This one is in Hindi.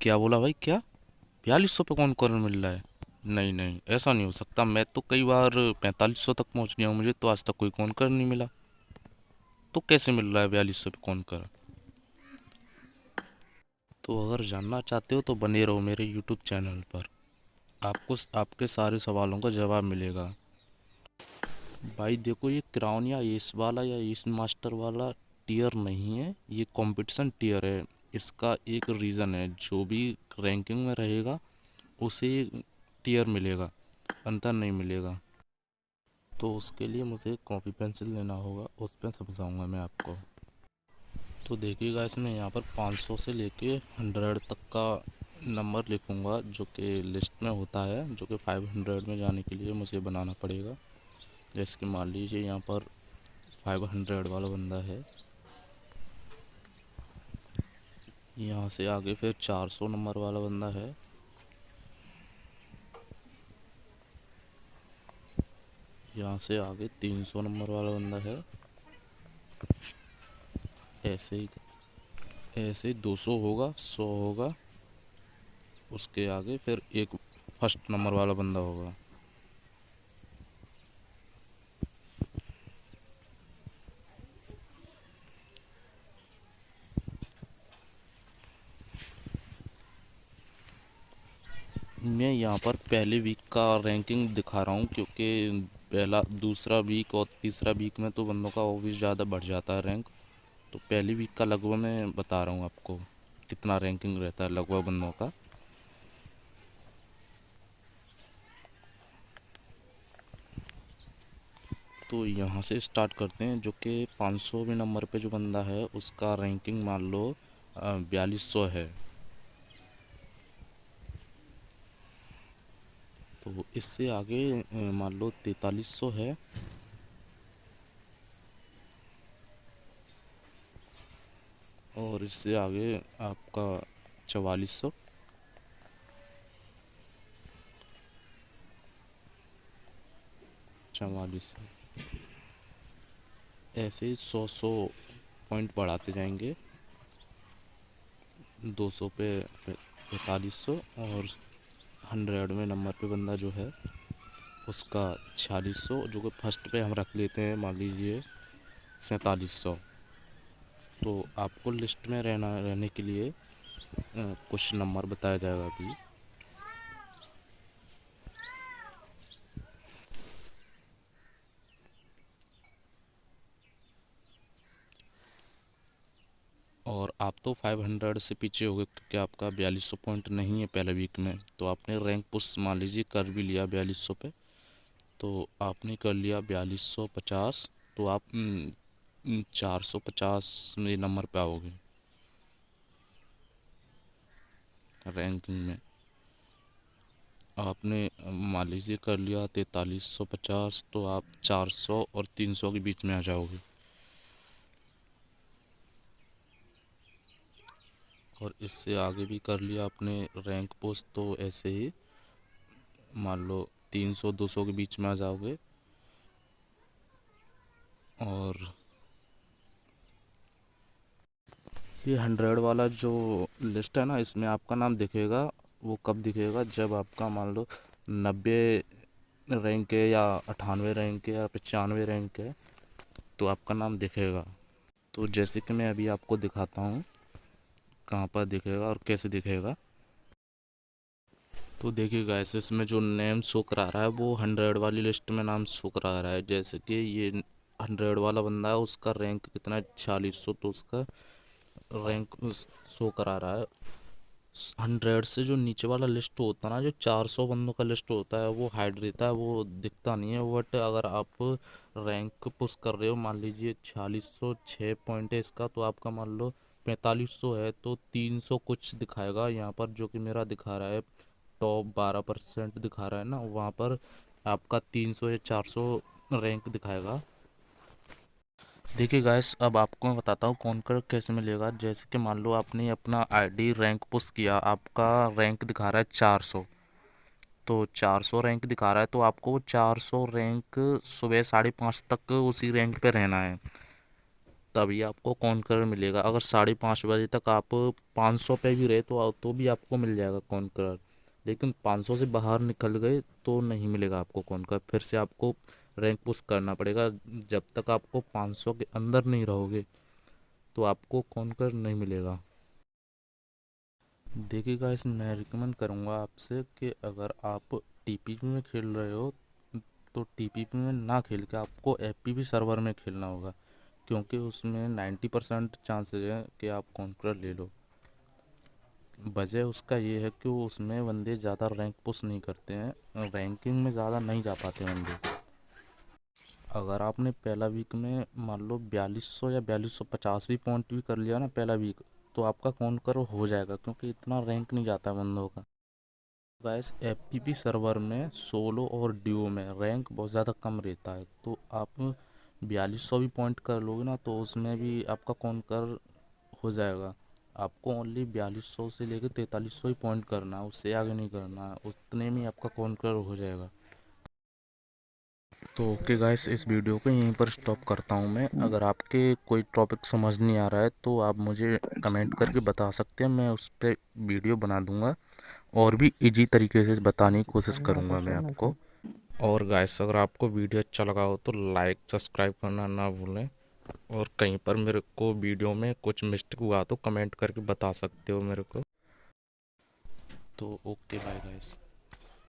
क्या बोला भाई? क्या 4200 पे कौन कॉर्नर मिल रहा है? नहीं नहीं, ऐसा नहीं हो सकता। मैं तो कई बार 4500 तक पहुंच गया हूँ, मुझे तो आज तक कोई कौन कर नहीं मिला। तो कैसे मिल रहा है 4200 पे कौन कर? तो अगर जानना चाहते हो तो बने रहो मेरे यूट्यूब चैनल पर। आपको आपके सारे सवालों का जवाब मिलेगा। भाई देखो, ये क्राउन या एस वाला या एस मास्टर वाला टीयर नहीं है, ये कंपटीशन टीयर है। इसका एक रीज़न है, जो भी रैंकिंग में रहेगा उसे टीयर मिलेगा, अंतर नहीं मिलेगा। तो उसके लिए मुझे कॉपी पेंसिल लेना होगा, उस पर समझाऊंगा मैं आपको। तो देखिएगा, इसमें यहाँ पर 500 से लेके 100 तक का नंबर लिखूंगा, जो कि लिस्ट में होता है, जो कि 500 में जाने के लिए मुझे बनाना पड़ेगा। जैसे कि मान लीजिए यहाँ पर 500 वाला बंदा है, यहाँ से आगे फिर 400 नंबर वाला बंदा है, यहाँ से आगे 300 नंबर वाला बंदा है, ऐसे ही ऐसे ही 200 होगा, 100 होगा, उसके आगे फिर एक फर्स्ट नंबर वाला बंदा होगा। मैं यहाँ पर पहले वीक का रैंकिंग दिखा रहा हूँ, क्योंकि पहला दूसरा वीक और तीसरा वीक में तो बंदों का और भी ज़्यादा बढ़ जाता है रैंक। तो पहले वीक का लगभग मैं बता रहा हूँ आपको कितना रैंकिंग रहता है लगभग बंदों का। तो यहाँ से स्टार्ट करते हैं, जो कि 500वें नंबर पे जो बंदा है उसका रैंकिंग मान लो 4200 है। तो इससे आगे मान लो 4300 है, और इससे आगे आपका 4400, 4400, ऐसे ही 100 पॉइंट बढ़ाते जाएंगे। 200 पे 4500, और 100वें नंबर पे बंदा जो है उसका 4600, जो कि फर्स्ट पे हम रख लेते हैं, मान लीजिए 4700। तो आपको लिस्ट में रहने के लिए कुछ नंबर बताया जाएगा अभी। और आप तो 500 से पीछे हो गए, क्योंकि आपका 4200 पॉइंट नहीं है पहले वीक में। तो आपने रैंक पुश मान लीजिए कर भी लिया 4200 पे। तो आपने कर लिया 4250, तो आप 450 में नंबर पे आओगे रैंकिंग में। आपने मान लीजिए कर लिया 4350, तो आप 400 और 300 के बीच में आ जाओगे। और इससे आगे भी कर लिया आपने रैंक पोस्ट, तो ऐसे ही मान लो 300 200 के बीच में आ जाओगे। और ये 100 वाला जो लिस्ट है ना, इसमें आपका नाम दिखेगा। वो कब दिखेगा? जब आपका मान लो 90 रैंक है, या 98 रैंक है, या 95 रैंक है, तो आपका नाम दिखेगा। तो जैसे कि मैं अभी आपको दिखाता हूँ कहाँ पर दिखेगा और कैसे दिखेगा। तो देखिएगा, ऐसे इसमें जो नेम शो करा रहा है वो 100 वाली लिस्ट में नाम शो करा रहा है। जैसे कि ये 100 वाला बंदा है, उसका रैंक कितना है? 4600। तो उसका रैंक शो करा रहा है। 100 से जो नीचे वाला लिस्ट होता है ना, जो 400 बंदों का लिस्ट होता है, वो हाइड रहता है, वो दिखता नहीं है। बट अगर आप रैंक पुश कर रहे हो, मान लीजिए 4606 पॉइंट है इसका, तो आपका मान लो 4500 है, तो 300 कुछ दिखाएगा यहाँ पर, जो कि मेरा दिखा रहा है टॉप 12% दिखा रहा है ना, वहाँ पर आपका 300 या 400 रैंक दिखाएगा। देखिए गाइस, अब आपको मैं बताता हूँ कौन कर कैसे मिलेगा। जैसे कि मान लो आपने अपना आईडी रैंक पुश किया, आपका रैंक दिखा रहा है 400। तो 400 रैंक दिखा रहा है, तो आपको 400 रैंक सुबह 5:30 तक उसी रैंक पे रहना है। तभी आपको कॉन्करर मिलेगा। अगर 5:30 बजे तक आप 500 पे भी रहे तो भी आपको मिल जाएगा कॉन्करर। लेकिन 500 से बाहर निकल गए तो नहीं मिलेगा आपको कॉन्करर, फिर से आपको रैंक पुश करना पड़ेगा। जब तक आपको 500 के अंदर नहीं रहोगे तो आपको कॉन्करर नहीं मिलेगा। देखिए गाइस, मैं रिकमेंड करूँगा आपसे कि अगर आप टीपीपी में खेल रहे हो तो टीपीपी में ना खेल के आपको एफपीपी सर्वर में खेलना होगा, क्योंकि उसमें 90% चांसेस है कि आप कॉन्करर ले लो। वजह उसका ये है कि उसमें बंदे ज़्यादा रैंक पुश नहीं करते हैं, रैंकिंग में ज़्यादा नहीं जा पाते बंदे। अगर आपने पहला वीक में मान लो 4200 या 4250 भी पॉइंट भी कर लिया ना पहला वीक, तो आपका कॉन्करर हो जाएगा, क्योंकि इतना रैंक नहीं जाता बंदों का। गैस एफपीपी सर्वर में सोलो और ड्यू में रैंक बहुत ज़्यादा कम रहता है, तो आप 4200 भी पॉइंट कर लोगे ना तो उसमें भी आपका कॉन्कर हो जाएगा। आपको ओनली 4200 से लेकर 4300 ही पॉइंट करना है, उससे आगे नहीं करना है, उतने में ही आपका कॉन्कर हो जाएगा। तो ओके गाइस, इस वीडियो को यहीं पर स्टॉप करता हूँ मैं। अगर आपके कोई टॉपिक समझ नहीं आ रहा है तो आप मुझे कमेंट करके बता सकते हैं, मैं उस पर वीडियो बना दूंगा और भी इजी तरीके से बताने की कोशिश करूंगा मैं आपको। और गाइस, अगर आपको वीडियो अच्छा लगा हो तो लाइक सब्सक्राइब करना ना भूलें। और कहीं पर मेरे को वीडियो में कुछ मिस्टेक हुआ तो कमेंट करके बता सकते हो मेरे को। तो ओके बाय गाइस।